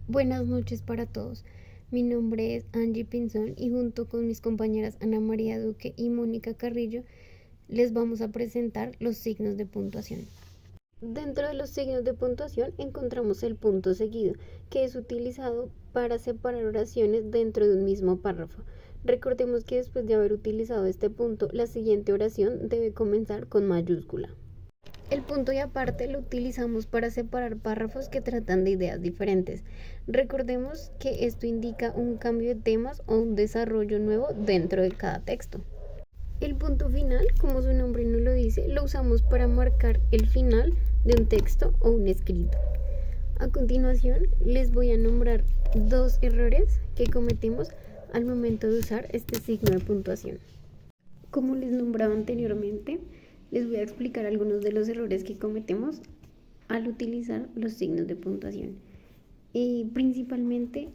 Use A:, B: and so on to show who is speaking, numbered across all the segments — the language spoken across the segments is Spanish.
A: Buenas noches para todos. Mi nombre es Angie Pinzón y junto con mis compañeras Ana María Duque y Mónica Carrillo les vamos a presentar los signos de puntuación. Dentro de los signos de puntuación encontramos el punto seguido, que es utilizado para separar oraciones dentro de un mismo párrafo. Recordemos que después de haber utilizado este punto, la siguiente oración debe comenzar con mayúscula. El punto y aparte lo utilizamos para separar párrafos que tratan de ideas diferentes. Recordemos que esto indica un cambio de temas o un desarrollo nuevo dentro de cada texto. El punto final, como su nombre nos lo dice, lo usamos para marcar el final de un texto o un escrito. A continuación, les voy a nombrar dos errores que cometemos al momento de usar este signo de puntuación. Como les nombraba anteriormente, les voy a explicar algunos de los errores que cometemos al utilizar los signos de puntuación. Principalmente,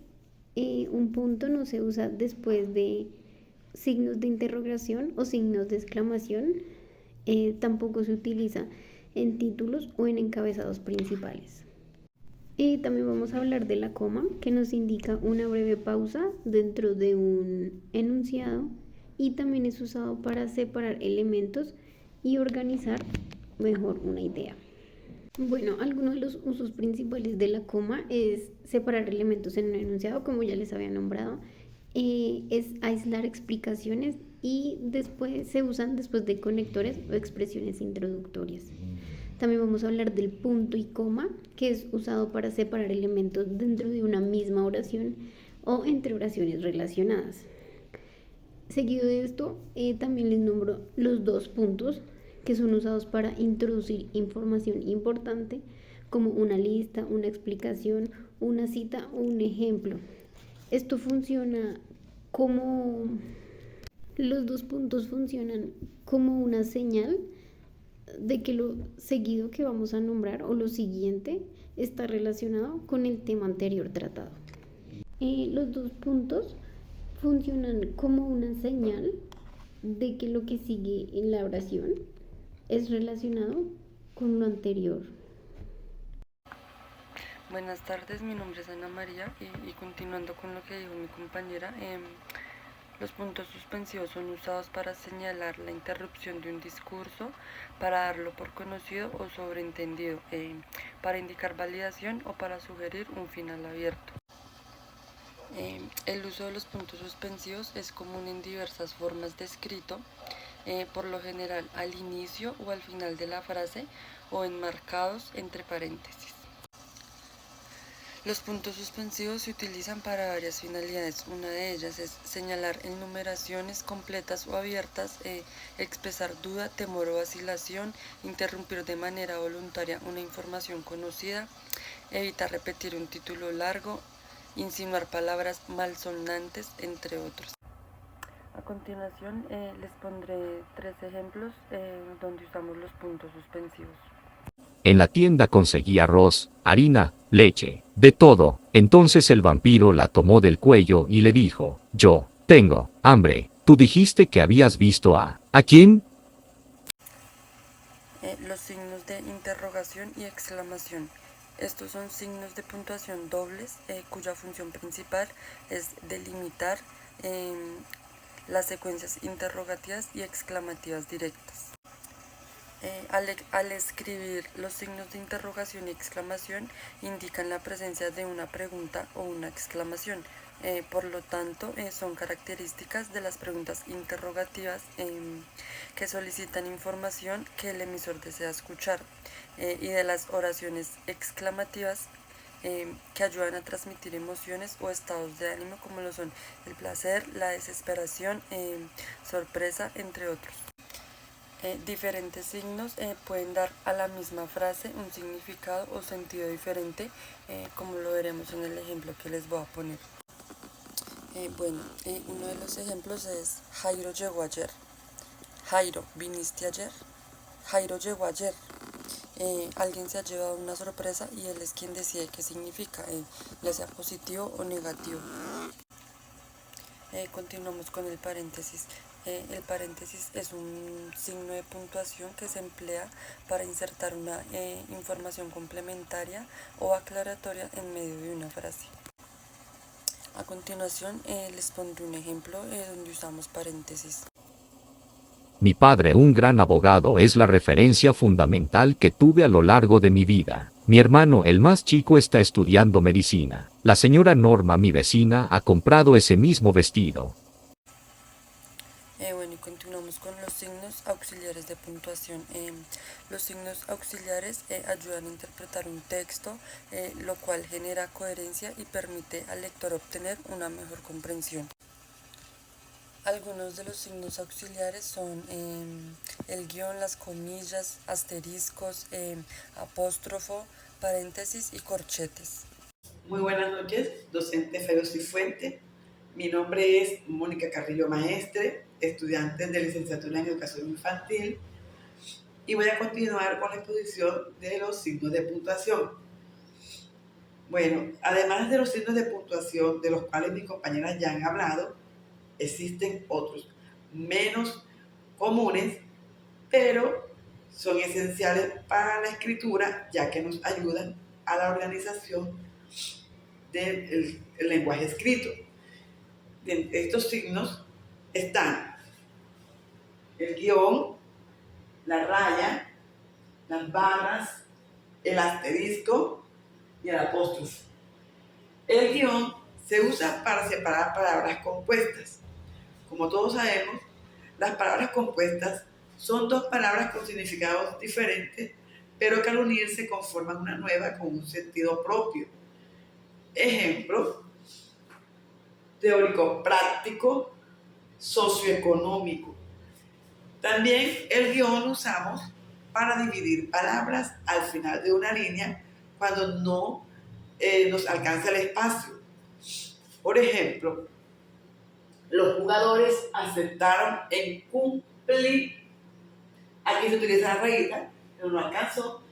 A: un punto no se usa después de signos de interrogación o signos de exclamación. Tampoco se utiliza en títulos o en encabezados principales. También vamos a hablar de la coma, que nos indica una breve pausa dentro de un enunciado y también es usado para separar elementos y organizar mejor una idea. Bueno, algunos de los usos principales de la coma es separar elementos en un enunciado, como ya les había nombrado, es aislar explicaciones y después se usan después de conectores o expresiones introductorias. También vamos a hablar del punto y coma, que es usado para separar elementos dentro de una misma oración o entre oraciones relacionadas. Seguido de esto, también les nombro los dos puntos, que son usados para introducir información importante, como una lista, una explicación, una cita o un ejemplo. Esto funciona como los dos puntos funcionan como una señal de que lo seguido que vamos a nombrar o lo siguiente está relacionado con el tema anterior tratado. Los dos puntos funcionan como una señal de que lo que sigue en la oración es relacionado con lo anterior.
B: Buenas tardes, mi nombre es Ana María y continuando con lo que dijo mi compañera, los puntos suspensivos son usados para señalar la interrupción de un discurso, para darlo por conocido o sobreentendido, para indicar validación o para sugerir un final abierto. El uso de los puntos suspensivos es común en diversas formas de escrito, por lo general al inicio o al final de la frase o enmarcados entre paréntesis. Los puntos suspensivos se utilizan para varias finalidades. Una de ellas es señalar enumeraciones completas o abiertas, expresar duda, temor o vacilación, interrumpir de manera voluntaria una información conocida, evitar repetir un título largo, insinuar palabras malsonantes, entre otros. A continuación les pondré 3 ejemplos donde usamos los puntos suspensivos.
C: En la tienda conseguí arroz, harina, leche, de todo. Entonces el vampiro la tomó del cuello y le dijo, yo, tengo hambre. Tú dijiste que habías visto ¿a quién?
B: Los signos de interrogación y exclamación. Estos son signos de puntuación dobles, cuya función principal es delimitar las secuencias interrogativas y exclamativas directas. Al escribir los signos de interrogación y exclamación indican la presencia de una pregunta o una exclamación. Por lo tanto, son características de las preguntas interrogativas que solicitan información que el emisor desea escuchar, y de las oraciones exclamativas que ayudan a transmitir emociones o estados de ánimo como lo son el placer, la desesperación, sorpresa, entre otros. Diferentes signos pueden dar a la misma frase un significado o sentido diferente, como lo veremos en el ejemplo que les voy a poner. Uno de los ejemplos es Jairo llegó ayer. Jairo, ¿viniste ayer? Jairo llegó ayer. Alguien se ha llevado una sorpresa y él es quien decide qué significa, ya sea positivo o negativo. Continuamos con el paréntesis. El paréntesis es un signo de puntuación que se emplea para insertar una información complementaria o aclaratoria en medio de una frase. A continuación les pondré un ejemplo donde usamos paréntesis.
C: Mi padre, un gran abogado, es la referencia fundamental que tuve a lo largo de mi vida. Mi hermano, el más chico, está estudiando medicina. La señora Norma, mi vecina, ha comprado ese mismo vestido.
B: Bueno, y continuamos con los signos auxiliares de puntuación. Los signos auxiliares ayudan a interpretar un texto, lo cual genera coherencia y permite al lector obtener una mejor comprensión. Algunos de los signos auxiliares son el guión, las comillas, asteriscos, apóstrofo, paréntesis y corchetes.
D: Muy buenas noches, docente Fabio Cifuentes. Mi nombre es Mónica Carrillo Maestre, estudiante de licenciatura en Educación Infantil, y voy a continuar con la exposición de los signos de puntuación. Bueno, además de los signos de puntuación de los cuales mis compañeras ya han hablado, existen otros menos comunes, pero son esenciales para la escritura, ya que nos ayudan a la organización del lenguaje escrito. De estos signos están el guión, la raya, las barras, el asterisco y el apóstrofe. El guión se usa para separar palabras compuestas. Como todos sabemos, las palabras compuestas son dos palabras con significados diferentes, pero que al unirse conforman una nueva con un sentido propio. Ejemplo: teórico-práctico, socioeconómico. También el guión lo usamos para dividir palabras al final de una línea cuando no nos alcanza el espacio. Por ejemplo, los jugadores aceptaron en cumplir. Aquí se utiliza la rayita, pero no alcanzó.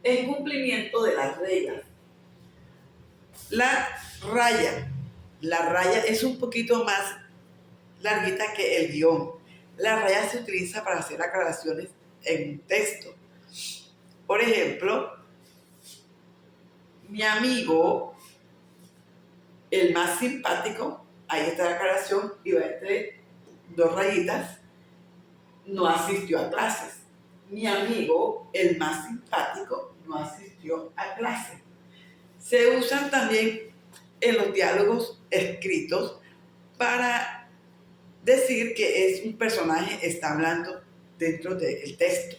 D: En cumplimiento de las reglas. La raya es un poquito más larguita que el guión. La raya se utiliza para hacer aclaraciones en un texto. Por ejemplo, mi amigo, el más simpático, ahí está la aclaración, y va entre dos rayitas, no asistió a clases. Mi amigo, el más simpático, no asistió a clases. Se usan también en los diálogos escritos para decir que es un personaje está hablando dentro del texto.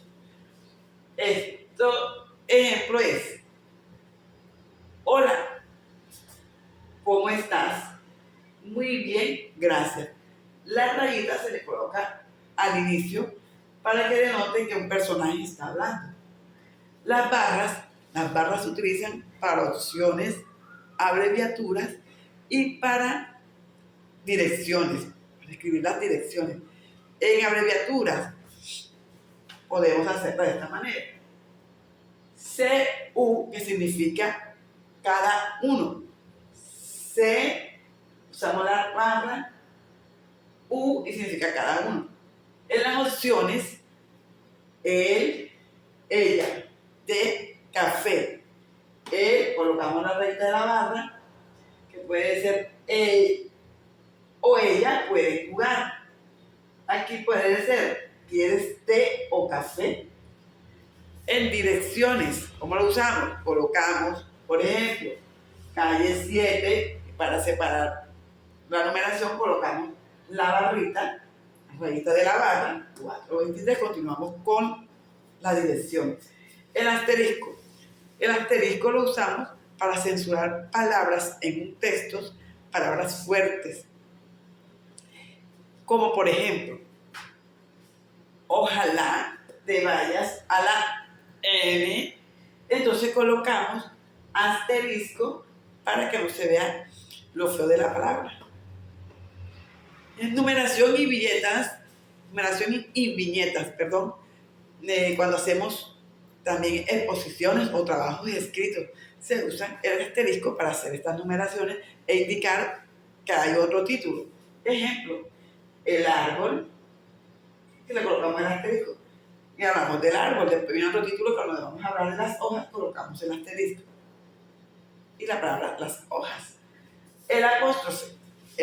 D: Ejemplo es: hola, ¿cómo estás? Muy bien, gracias. La rayita se le coloca al inicio para que denote que un personaje está hablando. Las barras se utilizan para opciones, abreviaturas y para direcciones, para escribir las direcciones. En abreviaturas podemos hacerlo de esta manera: CU, que significa cada uno. C, usamos la barra, U, y significa cada uno. En las opciones, él, ella, de café. Él, colocamos la rayita de la barra, que puede ser él o ella, puede jugar. Aquí puede ser: ¿quieres té o café? En direcciones, ¿cómo lo usamos? Colocamos, por ejemplo, calle 7, para separar la numeración colocamos la barrita, la rayita de la barra, 423, continuamos con la dirección. El asterisco lo usamos para censurar palabras en un texto, palabras fuertes, como por ejemplo: ojalá te vayas a la N. Entonces colocamos asterisco para que no se vea lo feo de la palabra. Numeración y viñetas, cuando hacemos también exposiciones o trabajos escritos, se usa el asterisco para hacer estas numeraciones e indicar que hay otro título. Ejemplo: el árbol que le colocamos el asterisco. Y hablamos del árbol, después viene otro título que cuando vamos a hablar de las hojas, colocamos el asterisco. Y la palabra las hojas. El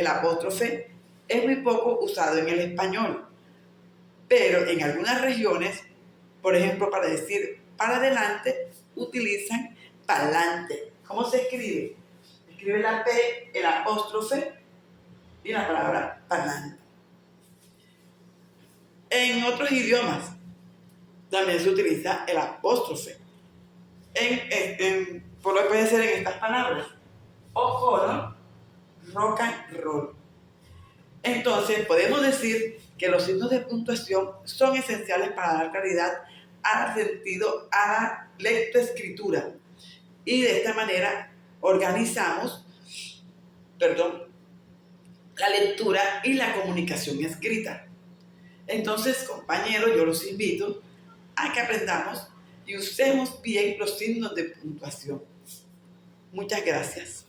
D: apóstrofe es muy poco usado en el español, pero en algunas regiones, por ejemplo, para decir para adelante, utilizan pa'lante. ¿Cómo se escribe? Escribe la P, el apóstrofe y la palabra pa'lante. En otros idiomas también se utiliza el apóstrofe. Por lo que puede ser en estas palabras. O'Connor, rock and roll. Entonces, podemos decir que los signos de puntuación son esenciales para dar claridad al sentido, a la lectoescritura. Y de esta manera organizamos, la lectura y la comunicación escrita. Entonces, compañeros, yo los invito a que aprendamos y usemos bien los signos de puntuación. Muchas gracias.